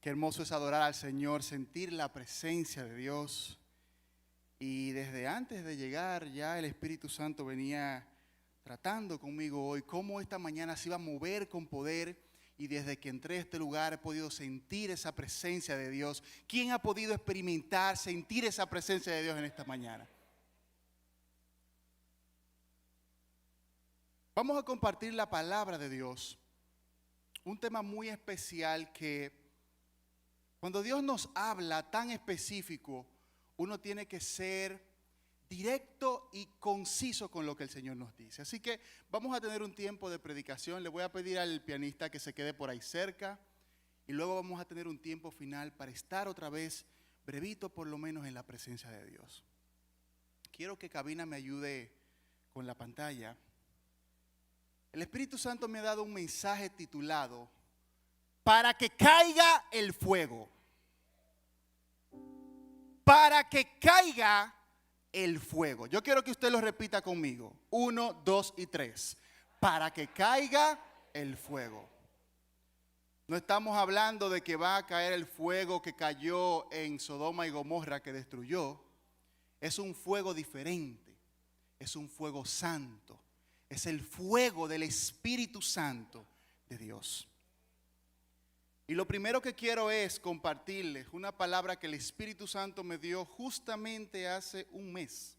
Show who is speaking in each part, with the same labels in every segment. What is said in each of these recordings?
Speaker 1: Qué hermoso es adorar al Señor, sentir la presencia de Dios. Y desde antes de llegar ya el Espíritu Santo venía tratando conmigo hoy, cómo esta mañana se iba a mover con poder. Y desde que entré a este lugar he podido sentir esa presencia de Dios. ¿Quién ha podido experimentar, sentir esa presencia de Dios en esta mañana? Vamos a compartir la palabra de Dios. Un tema muy especial que cuando Dios nos habla tan específico, uno tiene que ser directo y conciso con lo que el Señor nos dice. Así que vamos a tener un tiempo de predicación. Le voy a pedir al pianista que se quede por ahí cerca. Y luego vamos a tener un tiempo final para estar otra vez, brevito por lo menos, en la presencia de Dios. Quiero que Cabina me ayude con la pantalla. El Espíritu Santo me ha dado un mensaje titulado "Para que caiga el fuego". Para que caiga el fuego. Yo quiero que usted lo repita conmigo. 1, 2 y 3. Para que caiga el fuego. No estamos hablando de que va a caer el fuego que cayó en Sodoma y Gomorra, que destruyó. Es un fuego diferente. Es un fuego santo. Es el fuego del Espíritu Santo de Dios. Y lo primero que quiero es compartirles una palabra que el Espíritu Santo me dio justamente hace un mes.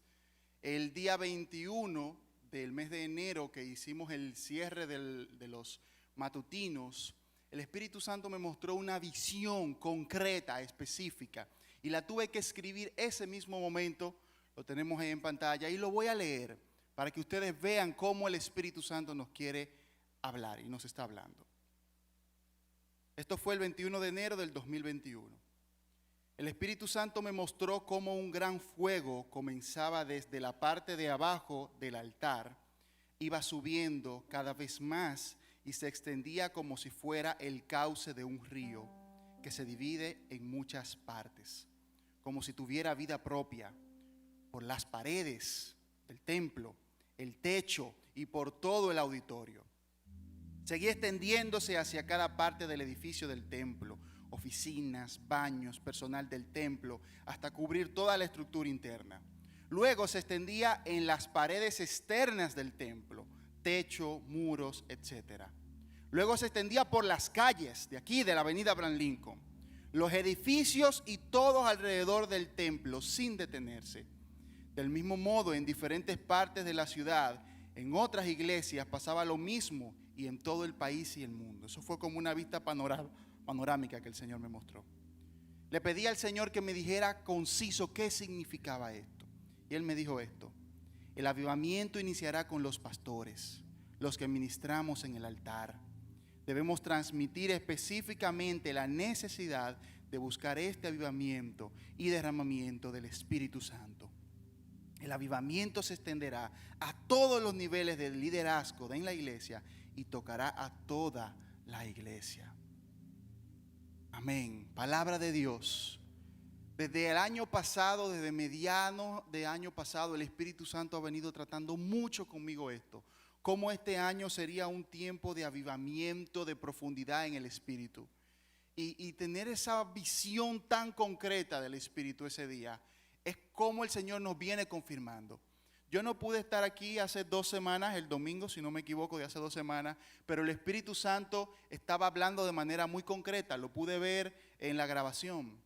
Speaker 1: El día 21 del mes de enero, que hicimos el cierre de los matutinos, el Espíritu Santo me mostró una visión concreta, específica. Y la tuve que escribir ese mismo momento. Lo tenemos ahí en pantalla y lo voy a leer para que ustedes vean cómo el Espíritu Santo nos quiere hablar y nos está hablando. Esto fue el 21 de enero del 2021. El Espíritu Santo me mostró cómo un gran fuego comenzaba desde la parte de abajo del altar, iba subiendo cada vez más y se extendía como si fuera el cauce de un río que se divide en muchas partes, como si tuviera vida propia, por las paredes del templo, el techo y por todo el auditorio. Seguía extendiéndose hacia cada parte del edificio del templo, oficinas, baños, personal del templo, hasta cubrir toda la estructura interna. Luego se extendía en las paredes externas del templo, techo, muros, etc. Luego se extendía por las calles de aquí, de la avenida Abraham Lincoln, los edificios y todos alrededor del templo, sin detenerse. Del mismo modo, en diferentes partes de la ciudad, en otras iglesias pasaba lo mismo, y en todo el país y el mundo. Eso fue como una vista panorámica que el Señor me mostró. Le pedí al Señor que me dijera conciso qué significaba esto. Y Él me dijo esto: el avivamiento iniciará con los pastores, los que ministramos en el altar. Debemos transmitir específicamente la necesidad de buscar este avivamiento y derramamiento del Espíritu Santo. El avivamiento se extenderá a todos los niveles del liderazgo en la iglesia y tocará a toda la iglesia. Amén. Palabra de Dios. Desde el año pasado, desde mediano de año pasado, el Espíritu Santo ha venido tratando mucho conmigo esto. Cómo este año sería un tiempo de avivamiento, de profundidad en el Espíritu. Y tener esa visión tan concreta del Espíritu ese día es como el Señor nos viene confirmando. Yo no pude estar aquí hace 2 semanas, el domingo, si no me equivoco, de hace 2 semanas, pero el Espíritu Santo estaba hablando de manera muy concreta, lo pude ver en la grabación.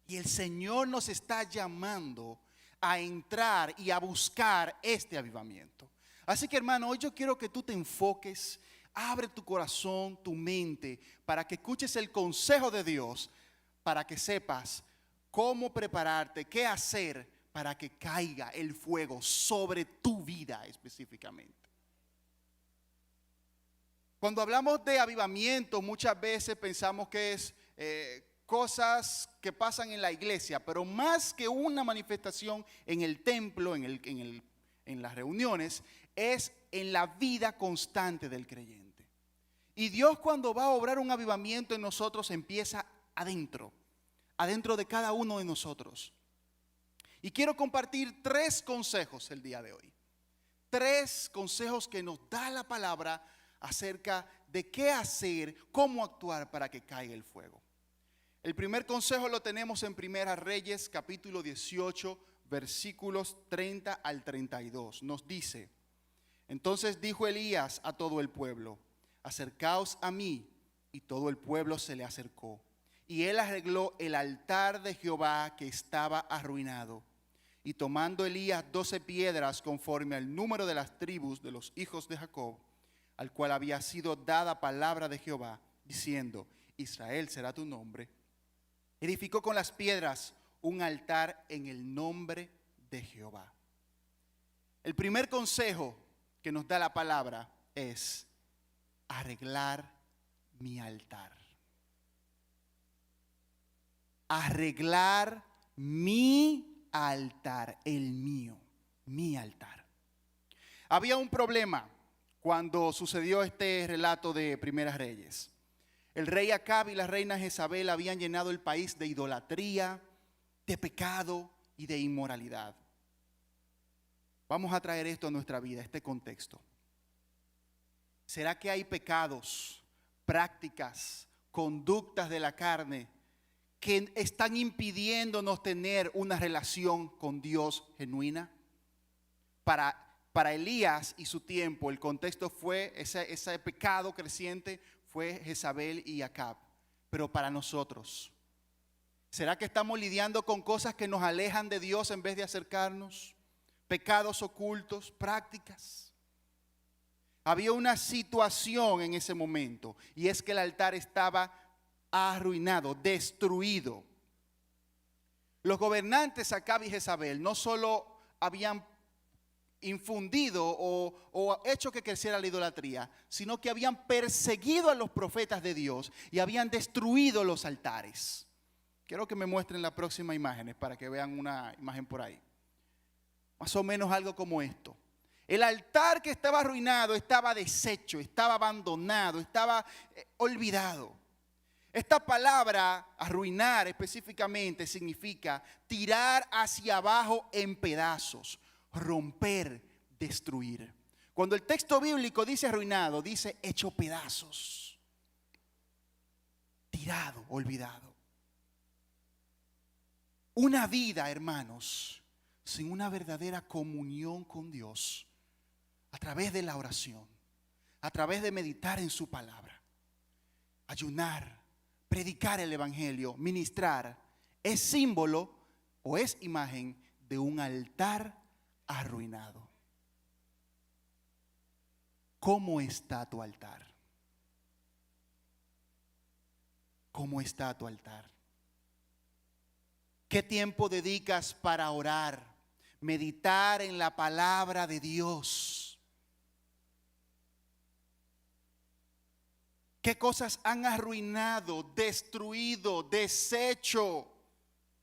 Speaker 1: Y el Señor nos está llamando a entrar y a buscar este avivamiento. Así que, hermano, hoy yo quiero que tú te enfoques, abre tu corazón, tu mente, para que escuches el consejo de Dios, para que sepas cómo prepararte, qué hacer para que caiga el fuego sobre tu vida específicamente. Cuando hablamos de avivamiento, muchas veces pensamos que es cosas que pasan en la iglesia, pero más que una manifestación en el templo, en las reuniones, es en la vida constante del creyente. Y Dios, cuando va a obrar un avivamiento en nosotros, empieza adentro de cada uno de nosotros. Y quiero compartir 3 consejos el día de hoy. 3 consejos que nos da la palabra acerca de qué hacer, cómo actuar para que caiga el fuego. El primer consejo lo tenemos en Primera Reyes, capítulo 18, versículos 30 al 32. Nos dice: entonces dijo Elías a todo el pueblo: acercaos a mí. Y todo el pueblo se le acercó. Y él arregló el altar de Jehová que estaba arruinado. Y tomando Elías 12 piedras conforme al número de las tribus de los hijos de Jacob, al cual había sido dada palabra de Jehová, diciendo: Israel será tu nombre, edificó con las piedras un altar en el nombre de Jehová. El primer consejo que nos da la palabra es arreglar mi altar. Arreglar mi altar, el mío, mi altar. Había un problema cuando sucedió este relato de Primeras Reyes. El rey Acab y la reina Jezabel habían llenado el país de idolatría, de pecado y de inmoralidad. Vamos a traer esto a nuestra vida, este contexto. ¿Será que hay pecados, prácticas, conductas de la carne que están impidiéndonos tener una relación con Dios genuina? Para Elías y su tiempo, el contexto fue ese pecado creciente, fue Jezabel y Acab. Pero para nosotros, ¿será que estamos lidiando con cosas que nos alejan de Dios en vez de acercarnos? Pecados ocultos, prácticas. Había una situación en ese momento, y es que el altar estaba arruinado, destruido. Los gobernantes Acab y Jezabel no solo habían infundido o hecho que creciera la idolatría, sino que habían perseguido a los profetas de Dios y habían destruido los altares. Quiero que me muestren las próximas imágenes para que vean una imagen por ahí. Más o menos algo como esto. El altar que estaba arruinado estaba deshecho, estaba abandonado, estaba olvidado. Esta palabra arruinar específicamente significa tirar hacia abajo en pedazos, romper, destruir. Cuando el texto bíblico dice arruinado, dice hecho pedazos, tirado, olvidado. Una vida, hermanos, sin una verdadera comunión con Dios, a través de la oración, a través de meditar en su palabra, ayunar, predicar el evangelio, ministrar, es símbolo o es imagen de un altar arruinado. ¿Cómo está tu altar? ¿Cómo está tu altar? ¿Qué tiempo dedicas para orar, meditar en la palabra de Dios? ¿Qué cosas han arruinado, destruido, deshecho,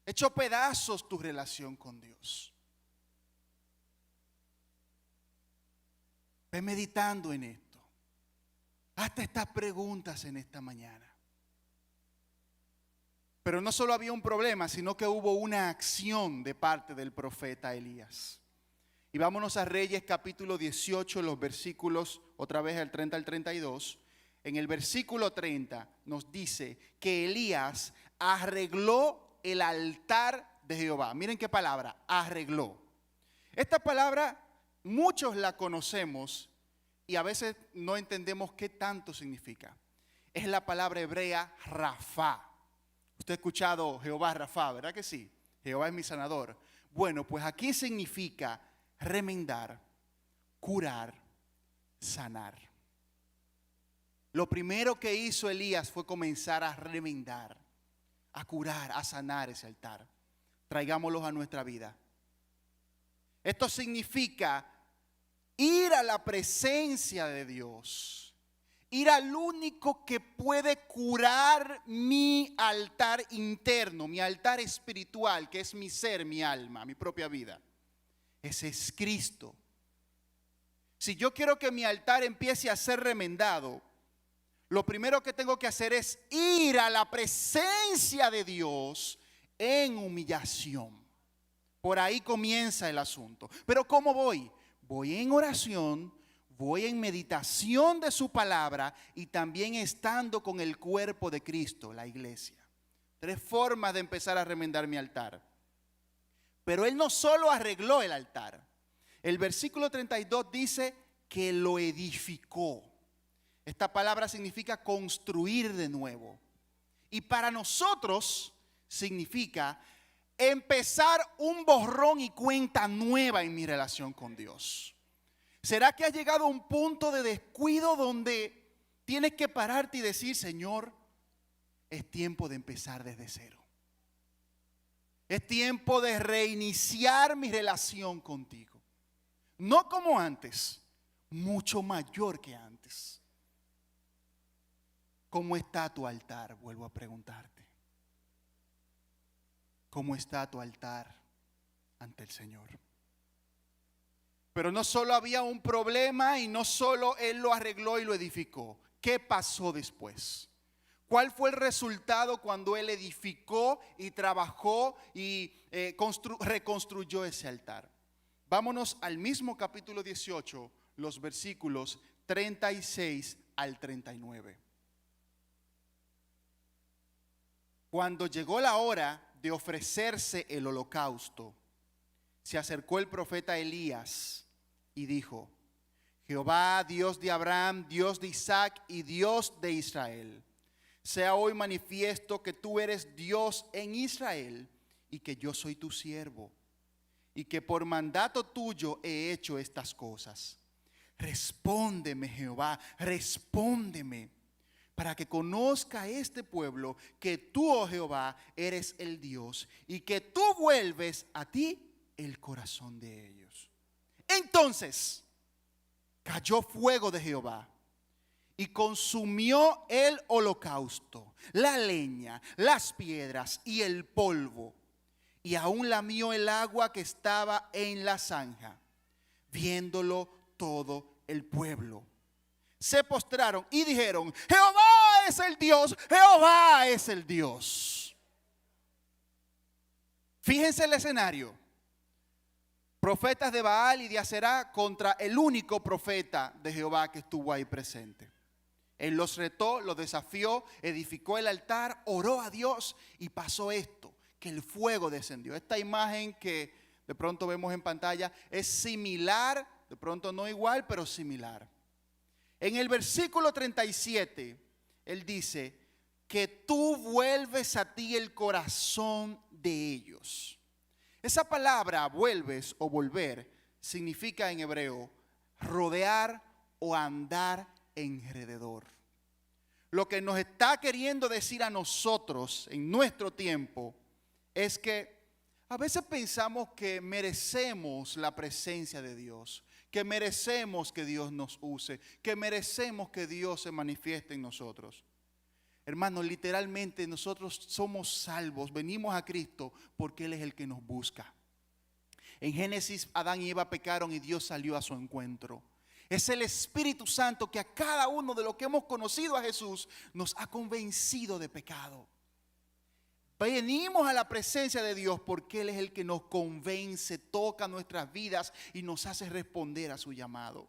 Speaker 1: hecho pedazos tu relación con Dios? Ve meditando en esto. Hazte estas preguntas en esta mañana. Pero no solo había un problema, sino que hubo una acción de parte del profeta Elías. Y vámonos a Reyes capítulo 18, los versículos, otra vez el 30 al 32. En el versículo 30 nos dice que Elías arregló el altar de Jehová. Miren qué palabra, arregló. Esta palabra muchos la conocemos y a veces no entendemos qué tanto significa. Es la palabra hebrea Rafá. Usted ha escuchado Jehová Rafá, ¿verdad que sí? Jehová es mi sanador. Bueno, pues aquí significa remendar, curar, sanar. Lo primero que hizo Elías fue comenzar a remendar, a curar, a sanar ese altar. Traigámoslos a nuestra vida. Esto significa ir a la presencia de Dios, ir al único que puede curar mi altar interno, mi altar espiritual, que es mi ser, mi alma, mi propia vida. Ese es Cristo. Si yo quiero que mi altar empiece a ser remendado, lo primero que tengo que hacer es ir a la presencia de Dios en humillación. Por ahí comienza el asunto. Pero ¿cómo voy? Voy en oración, voy en meditación de su palabra y también estando con el cuerpo de Cristo, la iglesia. 3 formas de empezar a remendar mi altar. Pero él no solo arregló el altar. El versículo 32 dice que lo edificó. Esta palabra significa construir de nuevo. Y para nosotros significa empezar un borrón y cuenta nueva en mi relación con Dios. ¿Será que has llegado a un punto de descuido donde tienes que pararte y decir, Señor, es tiempo de empezar desde cero? Es tiempo de reiniciar mi relación contigo. No como antes, mucho mayor que antes. ¿Cómo está tu altar? Vuelvo a preguntarte. ¿Cómo está tu altar ante el Señor? Pero no solo había un problema y no solo Él lo arregló y lo edificó. ¿Qué pasó después? ¿Cuál fue el resultado cuando Él edificó y trabajó y reconstruyó ese altar? Vámonos al mismo capítulo 18, los versículos 36 al 39. Cuando llegó la hora de ofrecerse el holocausto, se acercó el profeta Elías y dijo: Jehová, Dios de Abraham, Dios de Isaac y Dios de Israel, sea hoy manifiesto que tú eres Dios en Israel y que yo soy tu siervo y que por mandato tuyo he hecho estas cosas. Respóndeme, Jehová, respóndeme, para que conozca este pueblo que tú, oh Jehová, eres el Dios y que tú vuelves a ti el corazón de ellos. Entonces cayó fuego de Jehová y consumió el holocausto, la leña, las piedras y el polvo, y aún lamió el agua que estaba en la zanja. Viéndolo todo el pueblo, se postraron y dijeron: Jehová es el Dios, Jehová es el Dios. Fíjense el escenario. Profetas de Baal y de Aserá contra el único profeta de Jehová que estuvo ahí presente. Él los retó, los desafió, edificó el altar, oró a Dios y pasó esto, que el fuego descendió. Esta imagen que de pronto vemos en pantalla es similar, de pronto no igual, pero similar. En el versículo 37, él dice que tú vuelves a ti el corazón de ellos. Esa palabra vuelves o volver significa en hebreo rodear o andar alrededor. Lo que nos está queriendo decir a nosotros en nuestro tiempo es que a veces pensamos que merecemos la presencia de Dios, que merecemos que Dios nos use, que merecemos que Dios se manifieste en nosotros. Hermanos, literalmente nosotros somos salvos, venimos a Cristo porque Él es el que nos busca. En Génesis, Adán y Eva pecaron y Dios salió a su encuentro. Es el Espíritu Santo que a cada uno de los que hemos conocido a Jesús nos ha convencido de pecado. Venimos a la presencia de Dios porque Él es el que nos convence, toca nuestras vidas y nos hace responder a su llamado.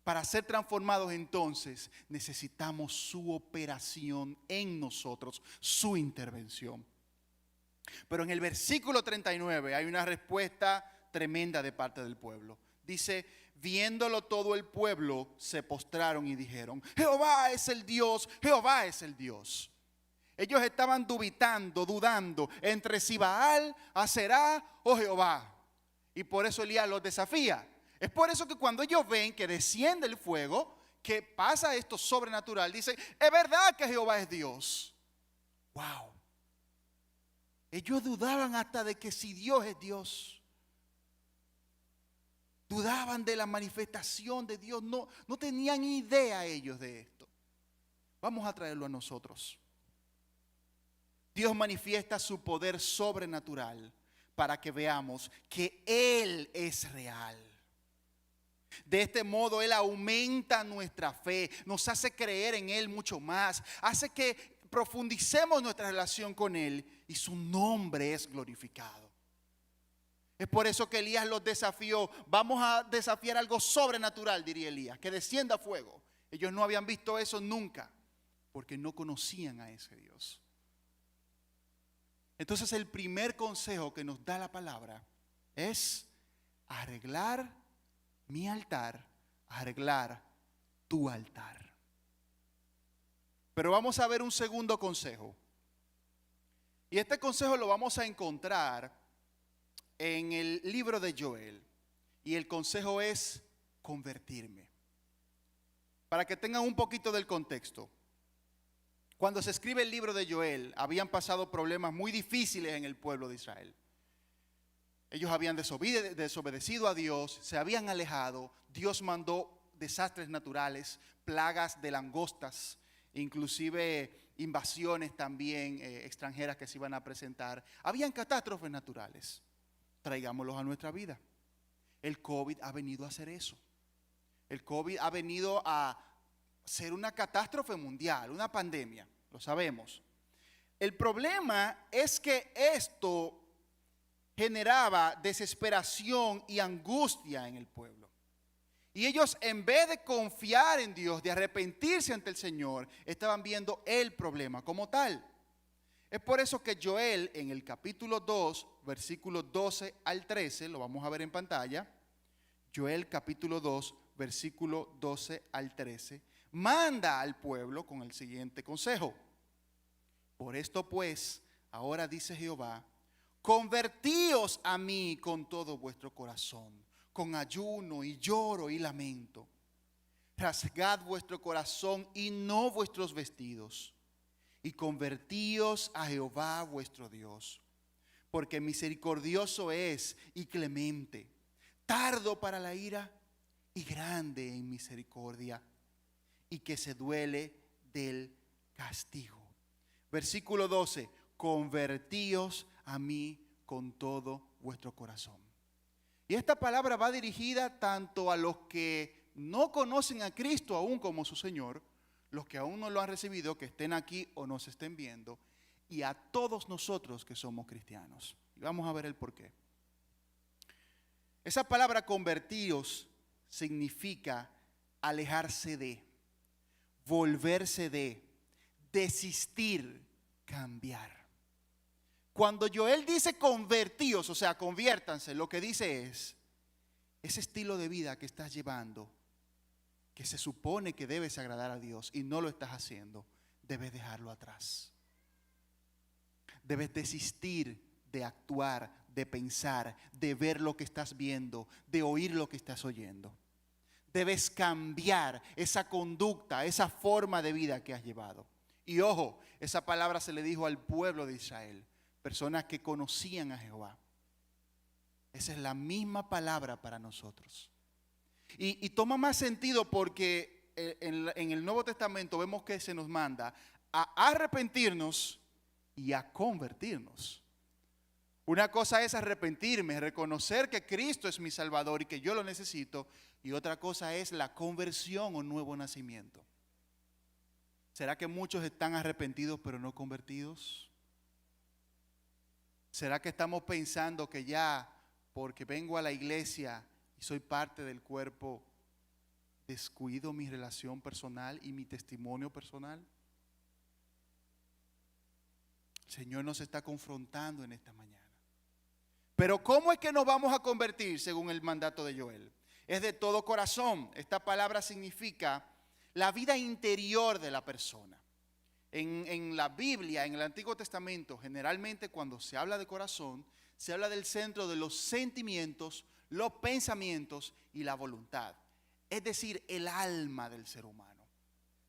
Speaker 1: Para ser transformados entonces necesitamos su operación en nosotros, su intervención. Pero en el versículo 39 hay una respuesta tremenda de parte del pueblo. Dice: viéndolo todo el pueblo se postraron y dijeron: Jehová es el Dios, Jehová es el Dios. Ellos estaban dudando entre si Baal, Aserá o Jehová. Y por eso Elías los desafía. Es por eso que cuando ellos ven que desciende el fuego, que pasa esto sobrenatural, dicen: es verdad que Jehová es Dios. Wow. Ellos dudaban hasta de que si Dios es Dios. Dudaban de la manifestación de Dios. No tenían idea ellos de esto. Vamos a traerlo a nosotros. Dios manifiesta su poder sobrenatural para que veamos que Él es real. De este modo Él aumenta nuestra fe, nos hace creer en Él mucho más, hace que profundicemos nuestra relación con Él y su nombre es glorificado. Es por eso que Elías los desafió. Vamos a desafiar algo sobrenatural, diría Elías, que descienda fuego. Ellos no habían visto eso nunca porque no conocían a ese Dios. Entonces el primer consejo que nos da la palabra es arreglar mi altar, arreglar tu altar. Pero vamos a ver un segundo consejo. Y este consejo lo vamos a encontrar en el libro de Joel. Y el consejo es convertirme. Para que tengan un poquito del contexto. Cuando se escribe el libro de Joel, habían pasado problemas muy difíciles en el pueblo de Israel. Ellos habían desobedecido a Dios, se habían alejado. Dios mandó desastres naturales, plagas de langostas, inclusive invasiones también extranjeras que se iban a presentar. Habían catástrofes naturales. Traigámoslos a nuestra vida. El COVID ha venido a hacer eso. El COVID ha venido a ser una catástrofe mundial, una pandemia, lo sabemos. El problema es que esto generaba desesperación y angustia en el pueblo. Y ellos, en vez de confiar en Dios, de arrepentirse ante el Señor, estaban viendo el problema como tal. Es por eso que Joel, en el capítulo 2, versículos 12 al 13, lo vamos a ver en pantalla. Joel capítulo 2, versículo 12 al 13, manda al pueblo con el siguiente consejo. Por esto pues, ahora dice Jehová, convertíos a mí con todo vuestro corazón, con ayuno y lloro y lamento. Rasgad vuestro corazón y no vuestros vestidos, y convertíos a Jehová vuestro Dios, porque misericordioso es y clemente, tardo para la ira y grande en misericordia, y que se duele del castigo. Versículo 12, convertíos a mí con todo vuestro corazón. Y esta palabra va dirigida tanto a los que no conocen a Cristo aún como su Señor, los que aún no lo han recibido, que estén aquí o nos estén viendo, y a todos nosotros que somos cristianos. Y vamos a ver el porqué. Esa palabra convertíos significa alejarse de, volverse de, desistir, cambiar. Cuando Joel dice convertíos, o sea, conviértanse, lo que dice es, ese estilo de vida que estás llevando, que se supone que debes agradar a Dios y no lo estás haciendo, debes dejarlo atrás. Debes desistir de actuar, de pensar, de ver lo que estás viendo, de oír lo que estás oyendo. Debes cambiar esa conducta, esa forma de vida que has llevado. Y ojo, esa palabra se le dijo al pueblo de Israel, personas que conocían a Jehová. Esa es la misma palabra para nosotros. Y toma más sentido porque en el Nuevo Testamento vemos que se nos manda a arrepentirnos y a convertirnos. Una cosa es arrepentirme, reconocer que Cristo es mi Salvador y que yo lo necesito. Y otra cosa es la conversión o nuevo nacimiento. ¿Será que muchos están arrepentidos pero no convertidos? ¿Será que estamos pensando que ya porque vengo a la iglesia y soy parte del cuerpo, descuido mi relación personal y mi testimonio personal? El Señor nos está confrontando en esta mañana. Pero ¿cómo es que nos vamos a convertir según el mandato de Joel? Es de todo corazón. Esta palabra significa la vida interior de la persona. En la Biblia, en el Antiguo Testamento, generalmente cuando se habla de corazón, se habla del centro de los sentimientos, los pensamientos y la voluntad. Es decir, el alma del ser humano.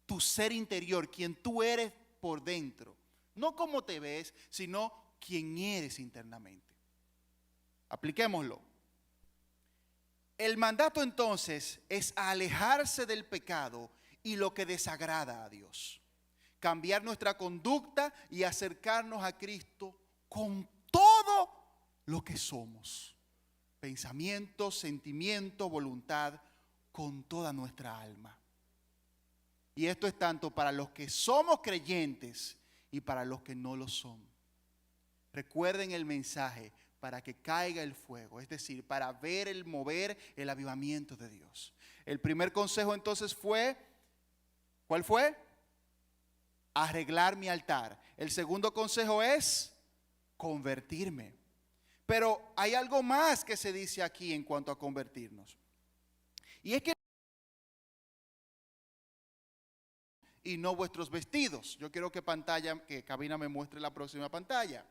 Speaker 1: Tu ser interior, quien tú eres por dentro. No cómo te ves, sino quién eres internamente. Apliquémoslo. El mandato entonces es alejarse del pecado y lo que desagrada a Dios. Cambiar nuestra conducta y acercarnos a Cristo con todo lo que somos. Pensamiento, sentimiento, voluntad, con toda nuestra alma. Y esto es tanto para los que somos creyentes y para los que no lo son. Recuerden el mensaje, para que caiga el fuego, es decir, para ver el mover, el avivamiento de Dios. El primer consejo entonces fue, ¿cuál fue? Arreglar mi altar. El segundo consejo es convertirme. Pero hay algo más que se dice aquí en cuanto a convertirnos. Y es que y no vuestros vestidos. Yo quiero que cabina me muestre la próxima pantalla.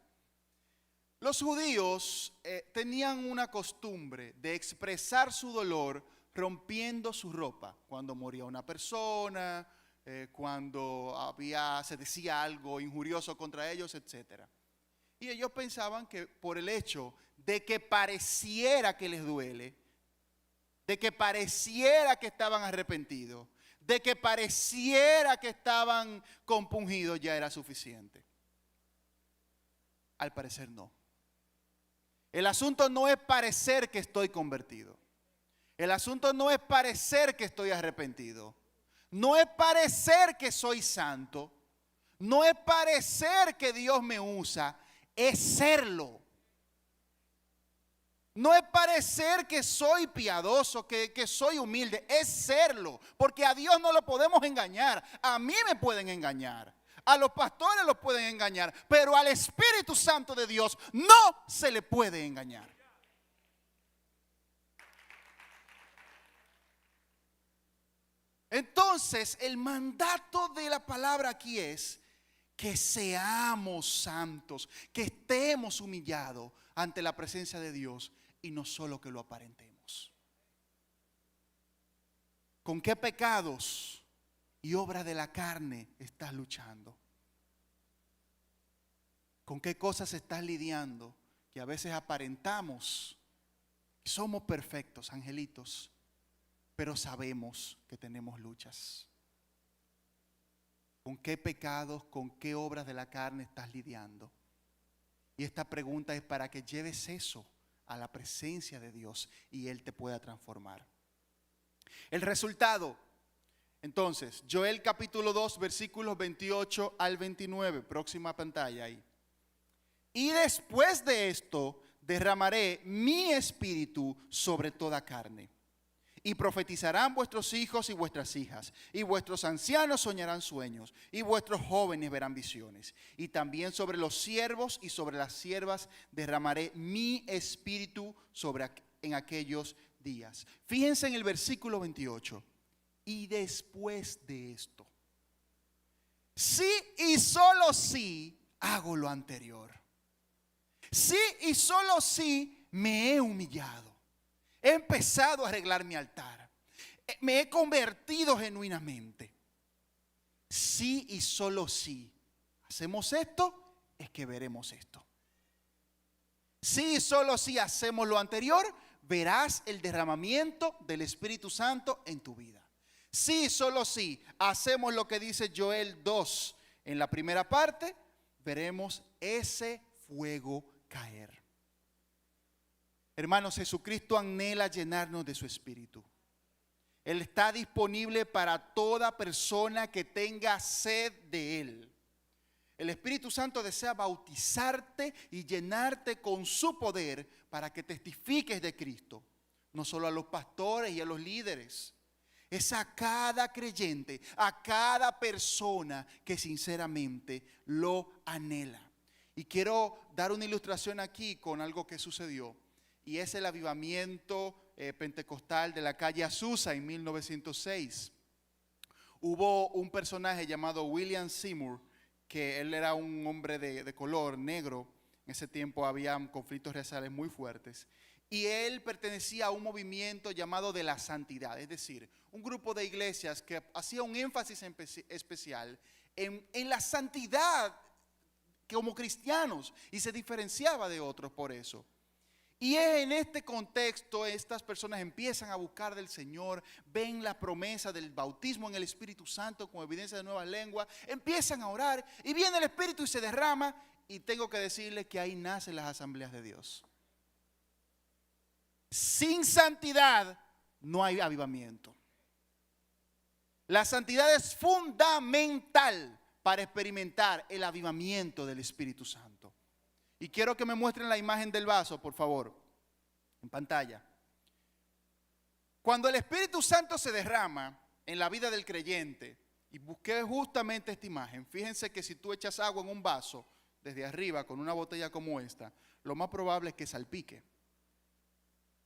Speaker 1: Los judíos tenían una costumbre de expresar su dolor rompiendo su ropa. Cuando moría una persona, cuando se decía algo injurioso contra ellos, etc. Y ellos pensaban que por el hecho de que pareciera que les duele, de que pareciera que estaban arrepentidos, de que pareciera que estaban compungidos, ya era suficiente. Al parecer no. El asunto no es parecer que estoy convertido. El asunto no es parecer que estoy arrepentido. No es parecer que soy santo. No es parecer que Dios me usa. Es serlo. No es parecer que soy piadoso, que soy humilde. Es serlo. Porque a Dios no lo podemos engañar. A mí me pueden engañar. A los pastores los pueden engañar, pero al Espíritu Santo de Dios no se le puede engañar. Entonces, el mandato de la palabra aquí es que seamos santos, que estemos humillados ante la presencia de Dios y no solo que lo aparentemos. ¿Con qué pecados y obras de la carne estás luchando? ¿Con qué cosas estás lidiando que a veces aparentamos que somos perfectos, angelitos, pero sabemos que tenemos luchas? ¿Con qué pecados, con qué obras de la carne estás lidiando? Y esta pregunta es para que lleves eso a la presencia de Dios y Él te pueda transformar. El resultado. Entonces, Joel capítulo 2, versículos 28 al 29, próxima pantalla ahí. Y después de esto, derramaré mi espíritu sobre toda carne. Y profetizarán vuestros hijos y vuestras hijas, y vuestros ancianos soñarán sueños, y vuestros jóvenes verán visiones. Y también sobre los siervos y sobre las siervas derramaré mi espíritu en aquellos días. Fíjense en el versículo 28. Y después de esto, sí y solo sí hago lo anterior. Sí y solo sí me he humillado. He empezado a arreglar mi altar. Me he convertido genuinamente. Sí y solo sí hacemos esto, es que veremos esto. Sí y solo sí hacemos lo anterior, verás el derramamiento del Espíritu Santo en tu vida. Sí, solo sí hacemos lo que dice Joel 2 en la primera parte, veremos ese fuego caer. Hermanos, Jesucristo anhela llenarnos de su Espíritu. Él está disponible para toda persona que tenga sed de Él. El Espíritu Santo desea bautizarte y llenarte con su poder para que testifiques de Cristo. No solo a los pastores y a los líderes. Es a cada creyente, a cada persona que sinceramente lo anhela. Y quiero dar una ilustración aquí con algo que sucedió. Y es el avivamiento pentecostal de la calle Azusa en 1906. Hubo un personaje llamado William Seymour, que él era un hombre de color negro. En ese tiempo había conflictos raciales muy fuertes. Y él pertenecía a un movimiento llamado de la santidad, es decir, un grupo de iglesias que hacía un énfasis especial en la santidad como cristianos y se diferenciaba de otros por eso. Y en este contexto estas personas empiezan a buscar del Señor, ven la promesa del bautismo en el Espíritu Santo como evidencia de nuevas lenguas, empiezan a orar y viene el Espíritu y se derrama, y tengo que decirles que ahí nacen las asambleas de Dios. Sin santidad no hay avivamiento. La santidad es fundamental para experimentar el avivamiento del Espíritu Santo. Y quiero que me muestren la imagen del vaso, por favor, en pantalla. Cuando el Espíritu Santo se derrama en la vida del creyente, y busqué justamente esta imagen, fíjense que si tú echas agua en un vaso, desde arriba con una botella como esta, lo más probable es que salpique.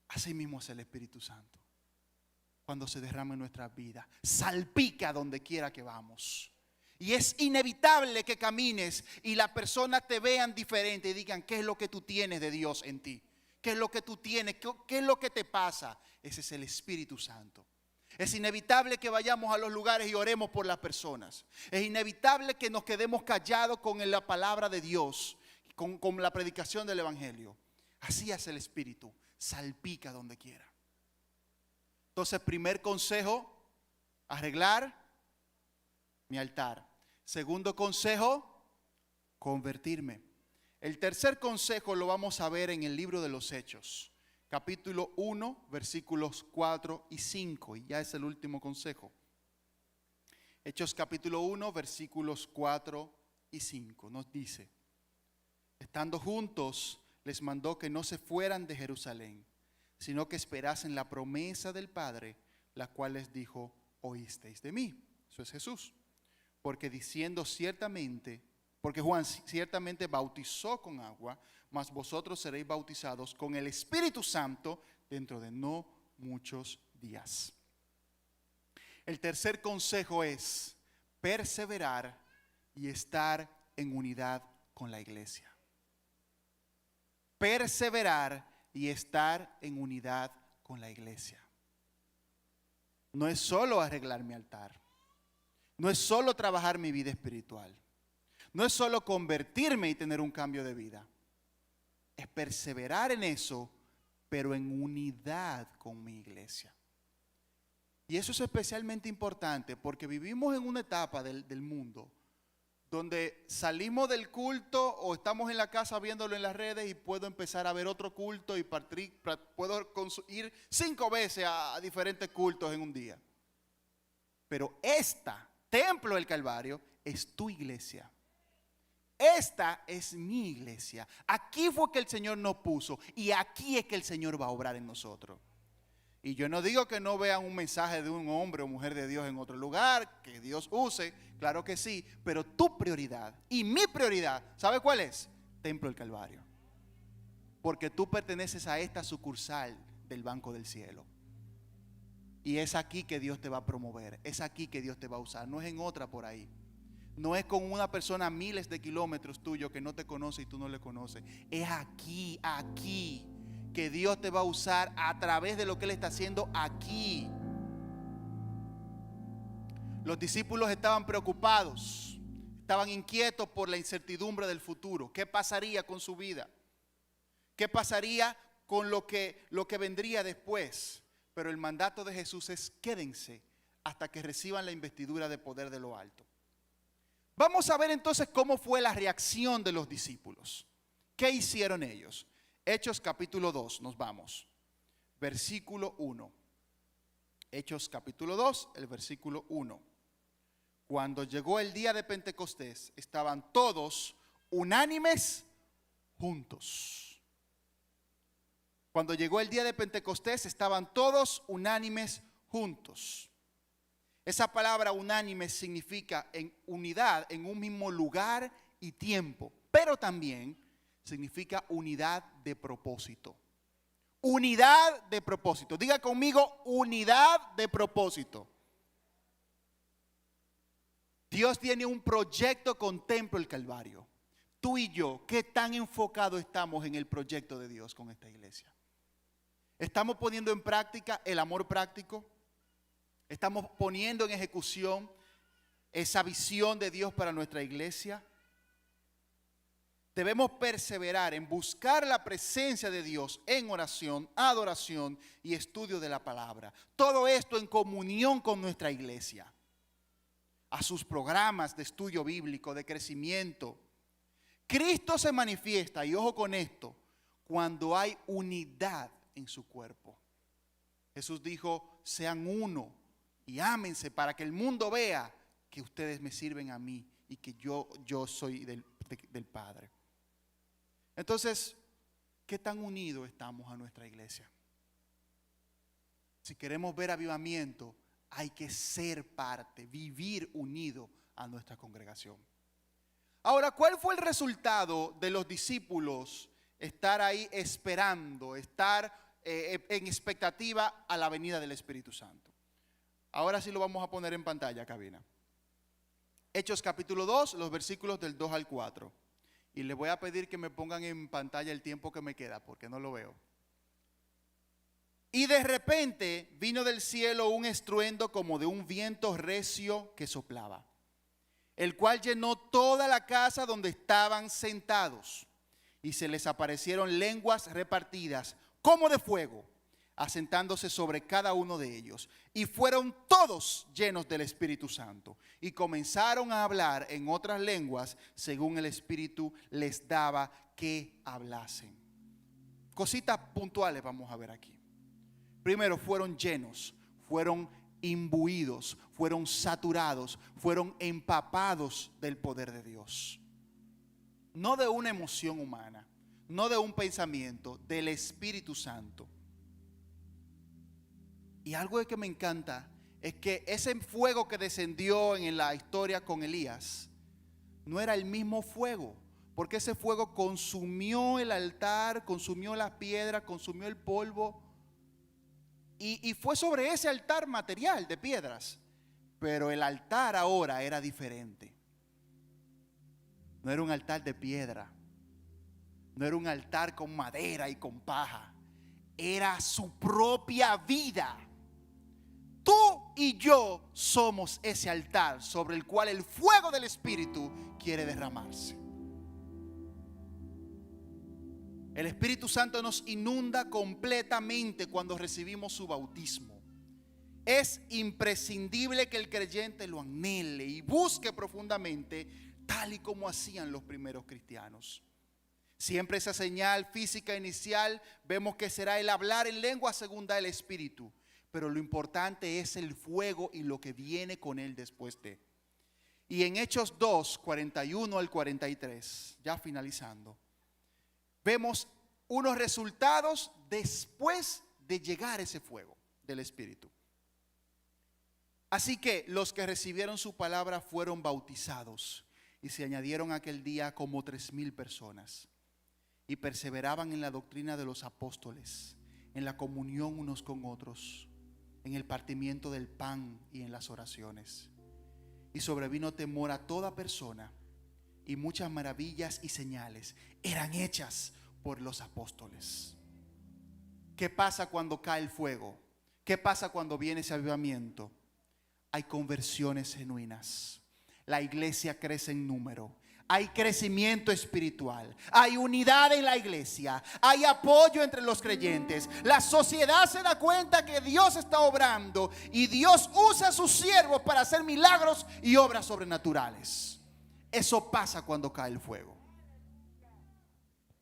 Speaker 1: Así mismo es el Espíritu Santo. Cuando se derrama en nuestra vida, salpica donde quiera que vamos. Y es inevitable que camines y las personas te vean diferente y digan, ¿qué es lo que tú tienes de Dios en ti? ¿Qué es lo que tú tienes? ¿Qué es lo que te pasa? Ese es el Espíritu Santo. Es inevitable que vayamos a los lugares y oremos por las personas. Es inevitable que nos quedemos callados con la palabra de Dios, con la predicación del Evangelio. Así es el Espíritu, salpica donde quiera. Entonces, primer consejo, arreglar mi altar. Segundo consejo, convertirme. El tercer consejo lo vamos a ver en el libro de los Hechos. Capítulo 1, versículos 4 y 5. Y ya es el último consejo. Hechos capítulo 1, versículos 4 y 5. Nos dice, estando juntos, les mandó que no se fueran de Jerusalén, sino que esperasen la promesa del Padre, la cual les dijo, oísteis de mí. Eso es Jesús. Porque Juan ciertamente bautizó con agua, mas vosotros seréis bautizados con el Espíritu Santo dentro de no muchos días. El tercer consejo es perseverar y estar en unidad con la iglesia. Perseverar y estar en unidad con la iglesia. No es solo arreglar mi altar. No es solo trabajar mi vida espiritual. No es solo convertirme y tener un cambio de vida. Es perseverar en eso, pero en unidad con mi iglesia. Y eso es especialmente importante porque vivimos en una etapa del mundo donde salimos del culto o estamos en la casa viéndolo en las redes y puedo empezar a ver otro culto y puedo ir 5 veces a diferentes cultos en un día. Pero Templo del Calvario es tu iglesia. Esta es mi iglesia. Aquí fue que el Señor nos puso y aquí es que el Señor va a obrar en nosotros. Y yo no digo que no vean un mensaje de un hombre o mujer de Dios en otro lugar, que Dios use, claro que sí, pero tu prioridad y mi prioridad, ¿sabe cuál es? Templo del Calvario. Porque tú perteneces a esta sucursal del Banco del Cielo. Y es aquí que Dios te va a promover, es aquí que Dios te va a usar, no es en otra por ahí. No es con una persona a miles de kilómetros tuyo que no te conoce y tú no le conoces. Es aquí que Dios te va a usar a través de lo que Él está haciendo aquí. Los discípulos estaban preocupados, estaban inquietos por la incertidumbre del futuro. ¿Qué pasaría con su vida? ¿Qué pasaría con lo que vendría después? Pero el mandato de Jesús es quédense hasta que reciban la investidura de poder de lo alto. Vamos a ver entonces cómo fue la reacción de los discípulos. ¿Qué hicieron ellos? Hechos capítulo 2, nos vamos. Versículo 1. Hechos capítulo 2, el versículo 1. Cuando llegó el día de Pentecostés, estaban todos unánimes juntos. Cuando llegó el día de Pentecostés, estaban todos unánimes juntos. Esa palabra unánime significa en unidad, en un mismo lugar y tiempo, pero también significa unidad de propósito. Unidad de propósito. Diga conmigo, unidad de propósito. Dios tiene un proyecto con Templo del Calvario. Tú y yo, ¿qué tan enfocados estamos en el proyecto de Dios con esta iglesia? ¿Estamos poniendo en práctica el amor práctico? ¿Estamos poniendo en ejecución esa visión de Dios para nuestra iglesia? Debemos perseverar en buscar la presencia de Dios en oración, adoración y estudio de la palabra. Todo esto en comunión con nuestra iglesia. A sus programas de estudio bíblico, de crecimiento. Cristo se manifiesta, y ojo con esto, cuando hay unidad en su cuerpo. Jesús dijo, sean uno y ámense para que el mundo vea que ustedes me sirven a mí y que yo soy del Padre. Entonces, ¿qué tan unidos estamos a nuestra iglesia? Si queremos ver avivamiento, hay que ser parte, vivir unido a nuestra congregación. Ahora, ¿cuál fue el resultado de los discípulos estar ahí esperando, estar en expectativa a la venida del Espíritu Santo? Ahora sí lo vamos a poner en pantalla, cabina. Hechos capítulo 2, los versículos del 2 al 4. Y les voy a pedir que me pongan en pantalla el tiempo que me queda, porque no lo veo. Y de repente vino del cielo un estruendo como de un viento recio que soplaba, el cual llenó toda la casa donde estaban sentados. Y se les aparecieron lenguas repartidas como de fuego, asentándose sobre cada uno de ellos. Y fueron todos llenos del Espíritu Santo. Y comenzaron a hablar en otras lenguas según el Espíritu les daba que hablasen. Cositas puntuales vamos a ver aquí. Primero, fueron llenos, fueron imbuidos, fueron saturados, fueron empapados del poder de Dios. No de una emoción humana, no de un pensamiento, del Espíritu Santo. Y algo que me encanta es que ese fuego que descendió en la historia con Elías no era el mismo fuego, porque ese fuego consumió el altar, consumió las piedras, consumió el polvo. Y fue sobre ese altar material de piedras. Pero el altar ahora era diferente. No era un altar de piedra. No era un altar con madera y con paja. Era su propia vida. Tú y yo somos ese altar sobre el cual el fuego del Espíritu quiere derramarse. El Espíritu Santo nos inunda completamente cuando recibimos su bautismo. Es imprescindible que el creyente lo anhele y busque profundamente, tal y como hacían los primeros cristianos. Siempre esa señal física inicial vemos que será el hablar en lengua según da el Espíritu. Pero lo importante es el fuego y lo que viene con él después de. Y en Hechos 2, 41 al 43, ya finalizando, vemos unos resultados después de llegar ese fuego del Espíritu. Así que los que recibieron su palabra fueron bautizados y se añadieron aquel día como 3,000 personas. Y perseveraban en la doctrina de los apóstoles, en la comunión unos con otros, en el partimiento del pan y en las oraciones. Y sobrevino temor a toda persona, y muchas maravillas y señales eran hechas por los apóstoles. ¿Qué pasa cuando cae el fuego? ¿Qué pasa cuando viene ese avivamiento? Hay conversiones genuinas. La iglesia crece en número. Hay crecimiento espiritual. Hay unidad en la iglesia. Hay apoyo entre los creyentes. La sociedad se da cuenta que Dios está obrando y Dios usa a sus siervos para hacer milagros y obras sobrenaturales. Eso pasa cuando cae el fuego.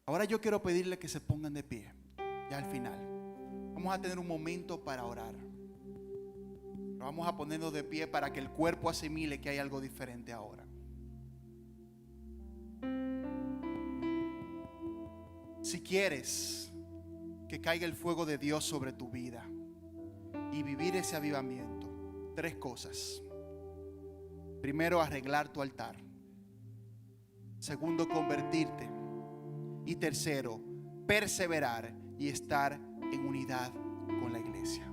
Speaker 1: Ahora yo quiero pedirle que se pongan de pie. Ya al final vamos a tener un momento para orar. Vamos a ponernos de pie para que el cuerpo asimile que hay algo diferente ahora. Si quieres que caiga el fuego de Dios sobre tu vida y vivir ese avivamiento, 3 cosas. Primero, arreglar tu altar. Segundo, convertirte. Y tercero, perseverar y estar en unidad con la iglesia.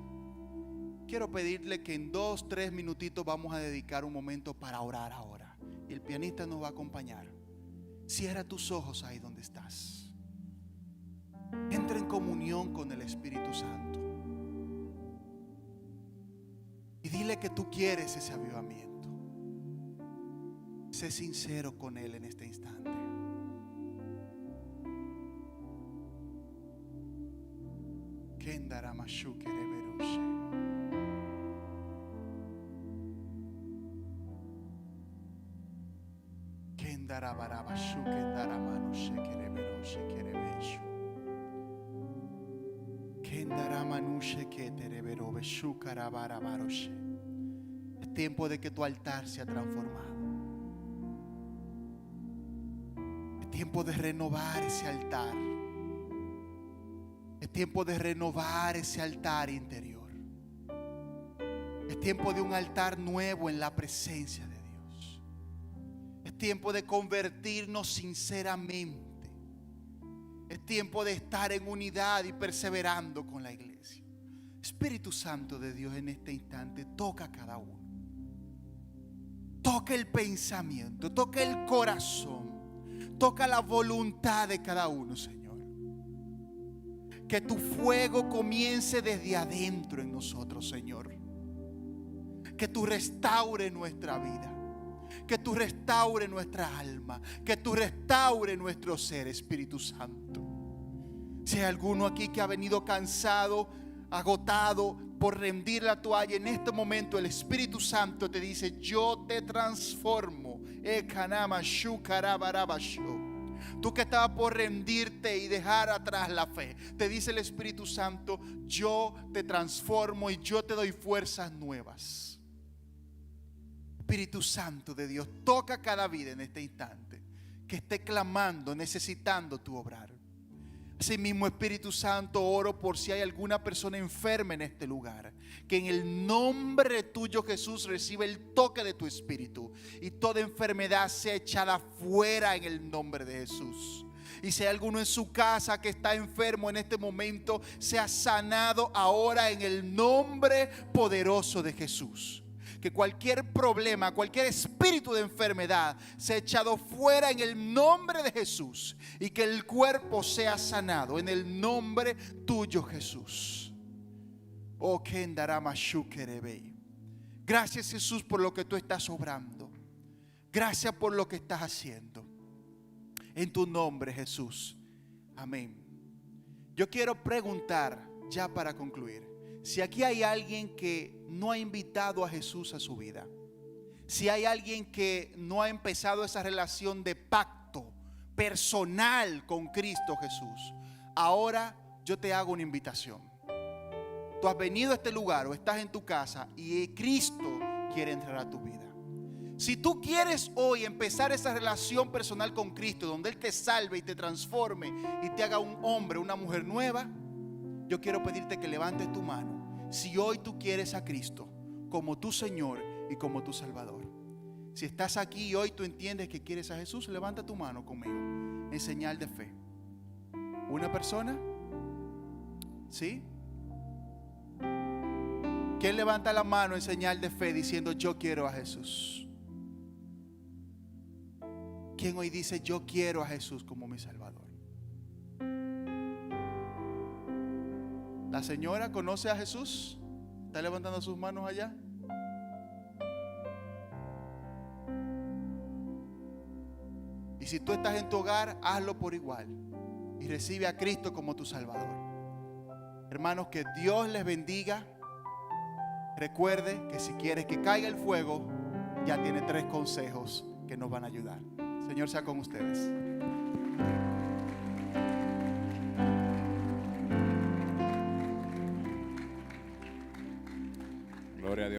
Speaker 1: Quiero pedirle que en 2-3 minutitos vamos a dedicar un momento para orar ahora. Y el pianista nos va a acompañar. Cierra tus ojos ahí donde estás. Entra en comunión con el Espíritu Santo. Y dile que tú quieres ese avivamiento. Sé sincero con Él en este instante. Es tiempo de que tu altar sea transformado. Es tiempo de renovar ese altar. Es tiempo de renovar ese altar interior. Es tiempo de un altar nuevo en la presencia de Dios. Es tiempo de convertirnos sinceramente. Es tiempo de estar en unidad y perseverando con la iglesia. Espíritu Santo de Dios, en este instante toca a cada uno. Toca el pensamiento, toca el corazón, toca la voluntad de cada uno, Señor. Que tu fuego comience desde adentro en nosotros, Señor. Que tú restaure nuestra vida. Que tú restaure nuestra alma. Que tú restaure nuestro ser, Espíritu Santo. Si hay alguno aquí que ha venido cansado, agotado por rendir la toalla, en este momento el Espíritu Santo te dice: yo te transformo. Tú que estabas por rendirte y dejar atrás la fe, te dice el Espíritu Santo: yo te transformo y yo te doy fuerzas nuevas. Espíritu Santo de Dios, toca cada vida en este instante que esté clamando, necesitando tu obrar. Asimismo, Espíritu Santo, oro por si hay alguna persona enferma en este lugar, que en el nombre tuyo, Jesús, reciba el toque de tu Espíritu y toda enfermedad sea echada fuera en el nombre de Jesús. Y si hay alguno en su casa que está enfermo en este momento, sea sanado ahora en el nombre poderoso de Jesús. Que cualquier problema, cualquier espíritu de enfermedad sea echado fuera en el nombre de Jesús, y que el cuerpo sea sanado en el nombre tuyo, Jesús. Oh, gracias, Jesús, por lo que tú estás obrando. Gracias por lo que estás haciendo. En tu nombre, Jesús. Amén. Yo quiero preguntar, ya para concluir, si aquí hay alguien que no ha invitado a Jesús a su vida, si hay alguien que no ha empezado esa relación de pacto personal con Cristo Jesús, ahora yo te hago una invitación. Tú has venido a este lugar o estás en tu casa y Cristo quiere entrar a tu vida. Si tú quieres hoy empezar esa relación personal con Cristo, donde Él te salve y te transforme y te haga un hombre, una mujer nueva, yo quiero pedirte que levantes tu mano. Si hoy tú quieres a Cristo como tu Señor y como tu Salvador. Si estás aquí y hoy tú entiendes que quieres a Jesús, levanta tu mano conmigo en señal de fe. ¿Una persona? ¿Sí? ¿Quién levanta la mano en señal de fe diciendo: yo quiero a Jesús? ¿Quién hoy dice: yo quiero a Jesús como mi Salvador? ¿La señora conoce a Jesús? ¿Está levantando sus manos allá? Y si tú estás en tu hogar, hazlo por igual y recibe a Cristo como tu Salvador. Hermanos, que Dios les bendiga. Recuerde que si quieres que caiga el fuego, ya tiene 3 consejos que nos van a ayudar. Señor sea con ustedes.
Speaker 2: Gloria a Dios.